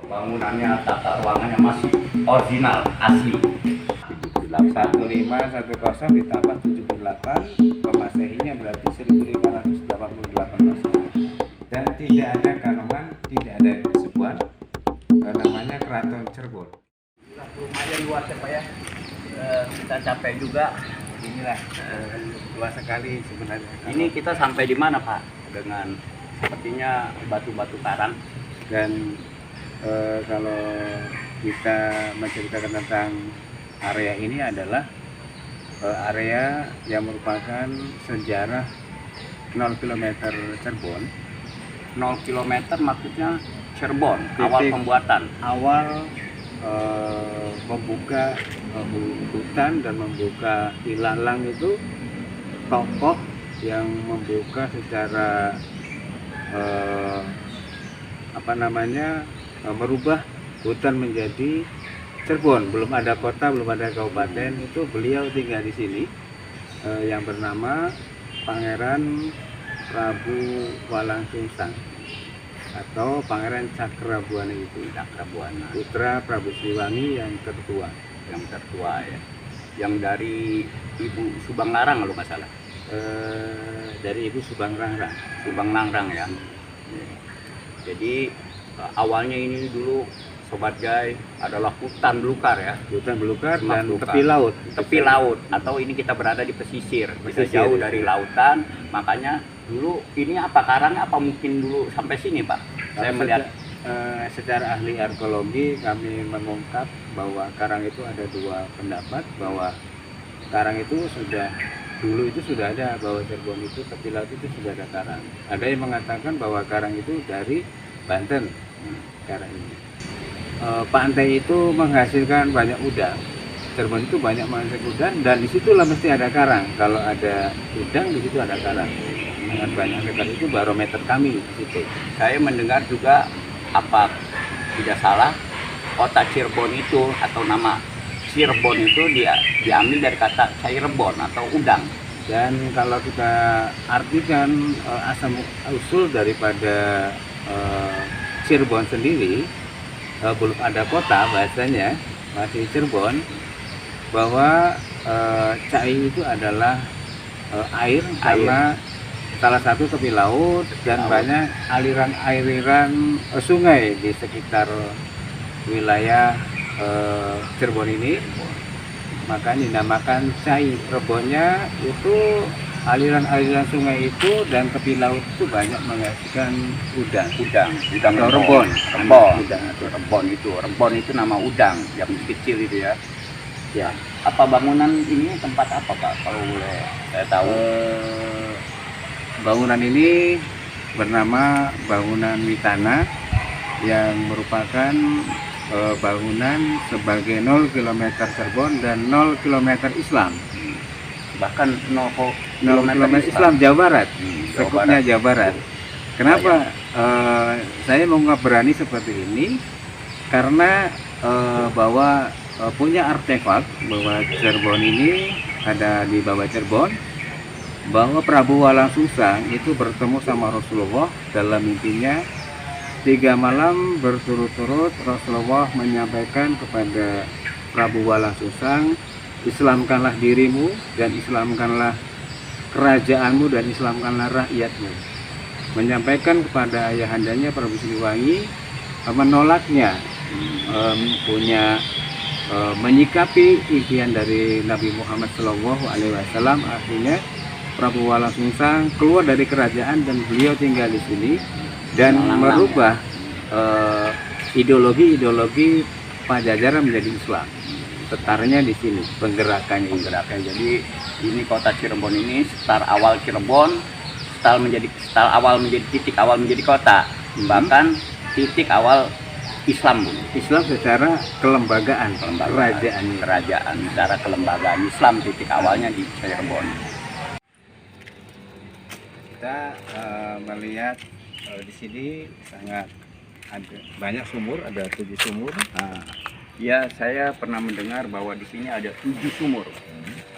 Bangunannya, tata ruangannya masih original, asli. 1510 ditambah 78, Masehinya berarti 1588 Masehi. Dan tidak ada kanongan, tidak ada sebuah namanya Keraton Cirebon. Lumayan luas ya Pak ya. Kita capek juga. Inilah luas sekali sebenarnya. Ini kita sampai di mana Pak? Dengan sepertinya batu-batu karang. Dan kalau kita menceritakan tentang area ini adalah area yang merupakan sejarah 0 km Cirebon. 0 km maksudnya Cirebon, awal pembuatan. Awal membuka hutan dan membuka ilalang itu tokoh yang membuka secara merubah hutan menjadi Cirebon. Belum ada kota, belum ada kabupaten, itu beliau tinggal di sini yang bernama Pangeran Prabu Walangsungsang atau Pangeran Cakrabuana itu. Cakrabuana, putra Prabu Siliwangi yang tertua. Yang tertua ya. Yang dari Ibu Subang Larang kalau nggak salah. Dari Ibu Subang Larang. Subang Larang ya. Jadi awalnya ini dulu Sobat Jai adalah hutan belukar ya. Hutan belukar dan belukar. tepi laut. Tepi laut, atau ini kita berada di pesisir. Kita jauh dari lautan, makanya dulu ini apa karangnya apa mungkin dulu sampai sini Pak? Saya melihat secara ahli arkeologi kami mengungkap bahwa karang itu ada dua pendapat, bahwa karang itu dulu itu sudah ada, bahwa Cirebon itu tepi laut itu sudah ada karang. Ada yang mengatakan bahwa karang itu dari Banten. Karang ini pantai itu menghasilkan banyak udang. Cirebon itu banyak menghasilkan udang, dan disitulah mesti ada karang. Kalau ada udang, di situ ada karang. Sangat banyak sekali, itu barometer kami di situ. Saya mendengar juga, apa tidak salah, kota Cirebon itu atau nama Cirebon itu diambil dari kata Cairebon atau udang. Dan kalau kita artikan asal usul daripada Cirebon sendiri, belum ada kota, bahasanya masih Cirebon, bahwa Cai itu adalah air, karena salah satu tepi laut dan banyak aliran-aliran sungai di sekitar wilayah Cirebon ini, maka dinamakan Cai. Rebonnya itu aliran-aliran sungai itu dan tepi laut itu banyak menghasilkan udang atau rebon. Rebon itu nama udang yang kecil itu ya. Ya, apa bangunan ini tempat apa Pak kalau boleh saya tahu? Bangunan ini bernama bangunan Witana, yang merupakan bangunan sebagai 0 km Cirebon dan 0 km Islam. Bahkan 0 km Islam Jawa Barat, sekupnya Jawa Barat. Kenapa saya mengungkap berani seperti ini? Karena bahwa punya artefak bahwa Cirebon ini ada di bawah Cirebon, bahwa Prabu Walangsungsang itu bertemu sama Rasulullah dalam mimpinya. 3 malam berturut-turut Rasulullah menyampaikan kepada Prabu Walangsungsang, Islamkanlah dirimu dan Islamkanlah kerajaanmu dan Islamkanlah rakyatmu. Menyampaikan kepada ayahandanya Prabu Siliwangi menolaknya, menyikapi impian dari Nabi Muhammad SAW. Akhirnya Prabu Walangsungsang keluar dari kerajaan dan beliau tinggal di sini dan merubah ideologi Pajajaran menjadi Islam. Setarnya di sini, penggerakannya. Jadi ini kota Cirebon ini start awal Cirebon, titik awal menjadi kota. Bahkan titik awal Islam, Bu. Islam secara kelembagaan, Kelembagaan, kerajaan, secara kelembagaan Islam titik awalnya di Cirebon. Kita melihat di sini sangat ada banyak sumur, ada 7 sumur. Nah, ya saya pernah mendengar bahwa di sini ada 7 sumur.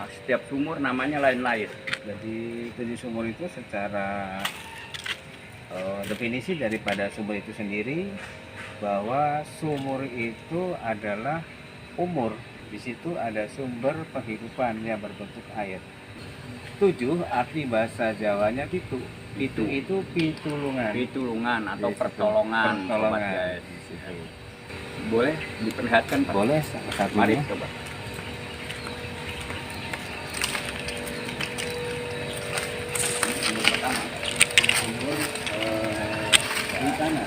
Nah, setiap sumur namanya lain-lain. Jadi 7 sumur itu secara definisi daripada sumur itu sendiri, bahwa sumur itu adalah umur. Di situ ada sumber penghidupan yang berbentuk air. 7 arti bahasa Jawanya pitu. Pitu itu pitulungan. Pitulungan atau Di situ. pertolongan, Pertolongan. sobat guys. Di situ. Boleh diperlihatkan, Pak? Boleh salah satunya. Mari coba. Sumur pertama. Sumur di sana.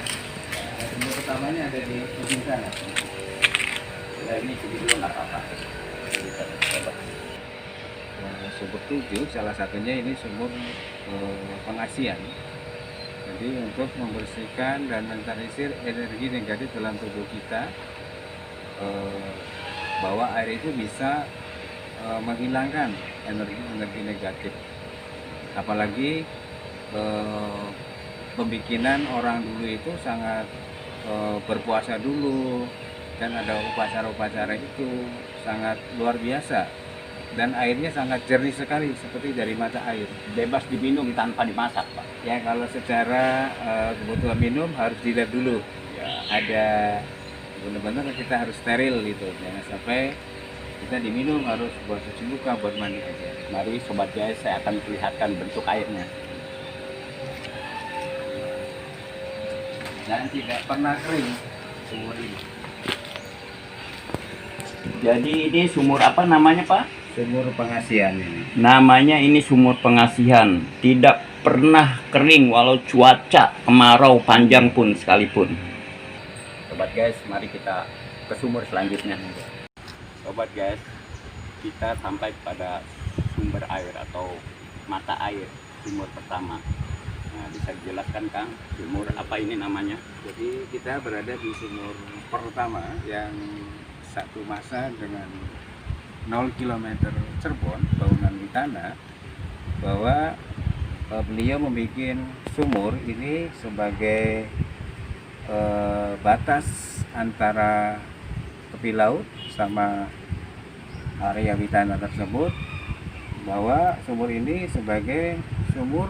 Sumur pertamanya ada di ujung sana. Ya, ini dulu nggak apa-apa. Kita coba. Sumur 7 salah satunya ini sumur pengasihan. Jadi untuk membersihkan dan menetralisir energi negatif dalam tubuh kita, bahwa air itu bisa menghilangkan energi-energi negatif. Apalagi pembikinan orang dulu itu sangat berpuasa dulu, dan ada upacara-upacara itu sangat luar biasa, dan airnya sangat jernih sekali seperti dari mata air. Bebas diminum tanpa dimasak, Pak. Ya, kalau secara kebutuhan minum harus dilihat dulu. Ya. Ada benar-benar kita harus steril gitu, jangan sampai kita diminum harus buat cuci muka, buat mandi aja. Mari sobat guys, saya akan perlihatkan bentuk airnya. Dan tidak pernah kering sumur ini. Jadi ini sumur apa namanya, Pak? Sumur pengasihan ini. Namanya ini sumur pengasihan. Tidak pernah kering walau cuaca kemarau panjang pun sekalipun. Sobat guys, mari kita ke sumur selanjutnya. Sobat guys, kita sampai pada sumber air atau mata air sumur pertama. Nah, bisa dijelaskan, Kang, sumur apa ini namanya? Jadi kita berada di sumur pertama yang satu masa dengan 0 km Cirebon, bangunan Witana, bahwa beliau membuat sumur ini sebagai batas antara tepi laut sama area Witana tersebut, bahwa sumur ini sebagai sumur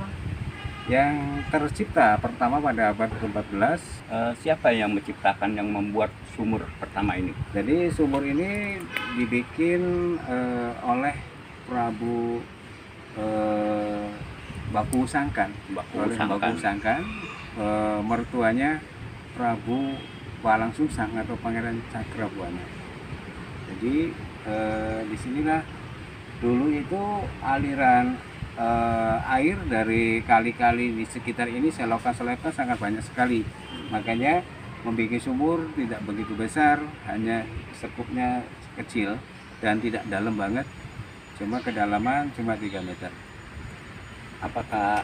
yang tercipta pertama pada abad ke-14. Siapa yang menciptakan, yang membuat sumur pertama ini? Jadi sumur ini dibikin oleh Prabu Baku Sangkan. Oleh Baku Sangkan, mertuanya Prabu Walang Sungsang atau Pangeran Cakrabuana. Jadi disinilah dulu itu aliran air dari kali-kali di sekitar ini, selokan-selokan sangat banyak sekali. Makanya membuat sumur tidak begitu besar, hanya sekupnya kecil dan tidak dalam banget, cuma kedalaman cuma 3 meter. Apakah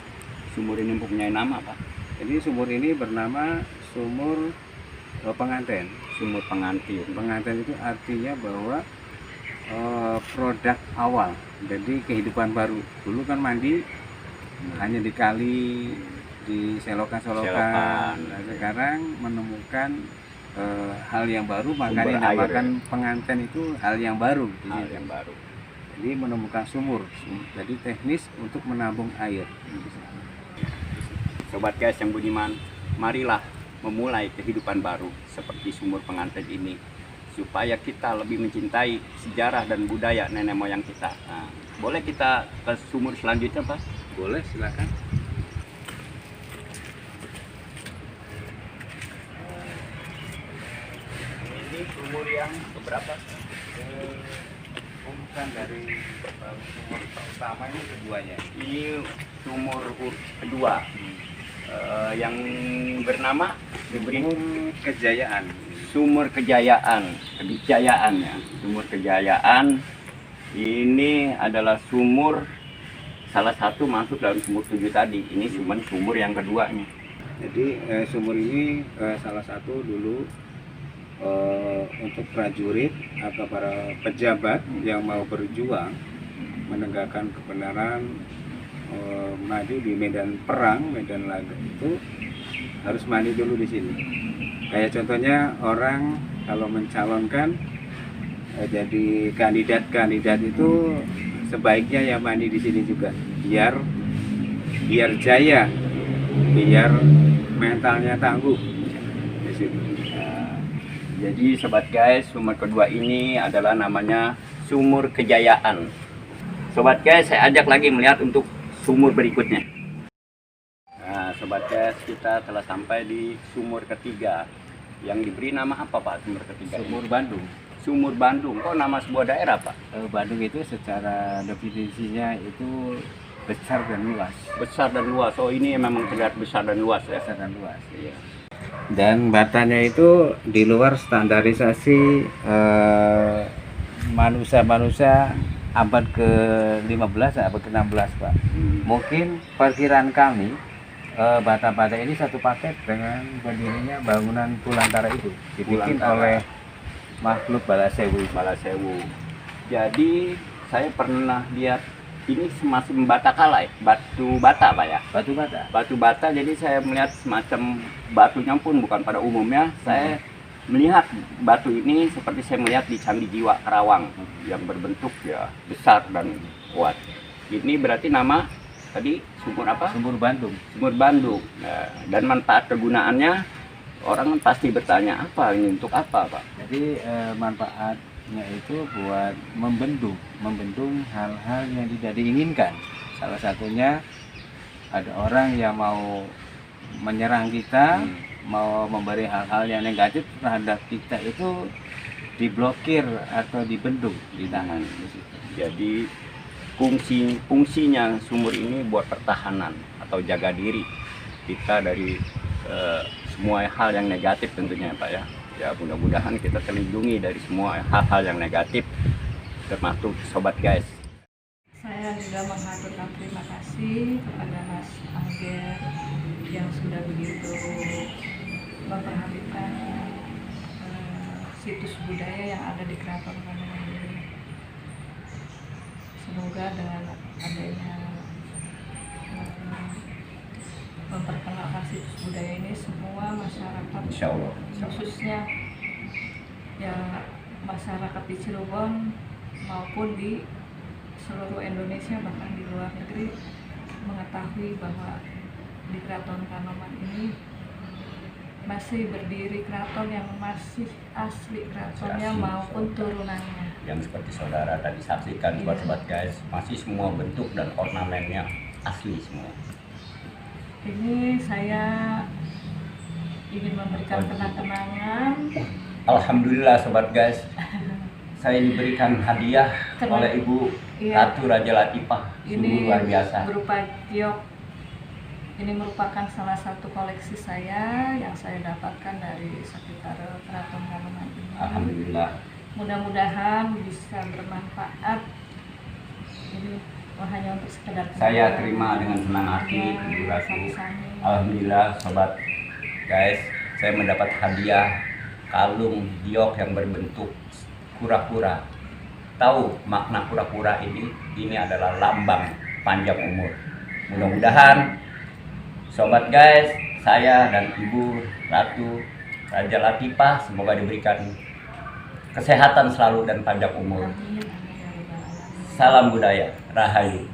sumur ini mempunyai nama, Pak? Jadi sumur ini bernama sumur pengantin. Sumur pengantin. Pengantin itu artinya bahwa produk awal, jadi kehidupan baru. Dulu kan mandi hanya di kali, di selokan-selokan. Nah, sekarang menemukan hal yang baru, makanya dinamakan pengantin itu hal yang baru. Hal yang baru. Jadi menemukan sumur, jadi teknis untuk menabung air. Sobat guys yang budiman, marilah memulai kehidupan baru seperti sumur pengantin ini, supaya kita lebih mencintai sejarah dan budaya nenek moyang kita. Nah, boleh kita ke sumur selanjutnya, Pak? Boleh, silakan. Ini sumur yang keberapa? Bukan dari sumur pertama, ini keduanya. Ini sumur kedua, yang bernama diberi Sumur Kejayaan. Sumur Kejayaan, Kejayaan ya. Sumur Kejayaan ini adalah sumur salah satu masuk dalam sumur 7 tadi. Ini cuma sumur yang kedua nih. Jadi sumur ini salah satu dulu untuk prajurit atau para pejabat yang mau berjuang menegakkan kebenaran, maju di medan perang, medan laga itu harus mandi dulu di sini. Kayak contohnya orang kalau mencalonkan jadi kandidat itu sebaiknya ya mandi di sini juga, biar jaya, biar mentalnya tangguh di situ. Jadi sobat guys, sumur kedua ini adalah namanya Sumur Kejayaan. Sobat guys, saya ajak lagi melihat untuk sumur berikutnya. Nah sobat guys, kita telah sampai di sumur ketiga. Yang diberi nama apa Pak sumur ketiga? Sumur Bandung. Sumur Bandung. Kok nama sebuah daerah Pak? Bandung itu secara definisinya itu besar dan luas. Besar dan luas. Oh ini memang terlihat besar dan luas ya. Besar dan luas. Iya. Dan batanya itu di luar standarisasi manusia abad ke-15 abad ke-16 Pak. Mungkin perkiraan kami bata-bata ini satu paket dengan berdirinya bangunan Pulantara itu dibikin oleh makhluk Balasewu. Jadi saya pernah lihat ini semacam bata kala ya? Batu bata Pak ya? Batu bata, jadi saya melihat semacam batunya pun bukan pada umumnya. Saya melihat batu ini seperti saya melihat di Candi Jiwa Karawang yang berbentuk ya besar dan kuat. Ini berarti nama tadi sumur apa? Sumur Bandung. Sumur Bandung. Nah, dan manfaat kegunaannya orang pasti bertanya apa ini untuk apa Pak? Jadi manfaatnya itu buat membendung hal-hal yang tidak diinginkan. Salah satunya ada orang yang mau menyerang kita, mau memberi hal-hal yang negatif terhadap kita itu diblokir atau dibendung, ditahan di situ. Jadi fungsinya sumur ini buat pertahanan atau jaga diri kita dari semua hal yang negatif tentunya Pak ya. Ya mudah-mudahan kita terlindungi dari semua hal-hal yang negatif termasuk sobat guys. Saya juga mengaturkan terima kasih kepada Mas Angger yang sudah begitu memperhatikan situs budaya yang ada di Keraton Kanoman ini. Semoga dengan adanya memperkenalkan situs budaya ini semua masyarakat, Insya Allah. khususnya ya masyarakat di Cirebon maupun di seluruh Indonesia bahkan di luar negeri mengetahui bahwa di Keraton Kanoman ini masih berdiri keraton yang masih asli keratonnya Asli. maupun turunannya. Yang seperti saudara tadi saksikan sobat guys, masih semua bentuk dan ornamennya asli semua. Ini saya ingin memberikan kenang-kenangan. Alhamdulillah sobat guys, saya diberikan hadiah oleh Ibu Ratu Raja Latifah. Sungguh Ini luar biasa. berupa giok. Ini merupakan salah satu koleksi saya yang saya dapatkan dari sekitar Keraton Kanoman ini. Alhamdulillah. Mudah-mudahan bisa bermanfaat. Ini hanya untuk sekedar Saya terima dengan senang hati Ibu Ratu. sami-sami. Alhamdulillah sobat guys, saya mendapat hadiah kalung giok yang berbentuk kura-kura. Tahu makna kura-kura ini? Ini adalah lambang panjang umur. Mudah-mudahan sobat guys, saya dan Ibu Ratu Raja Latifah semoga diberikan kesehatan selalu dan panjang umur. Amin, amin, ya rabbal alamin. Salam budaya, Rahayu.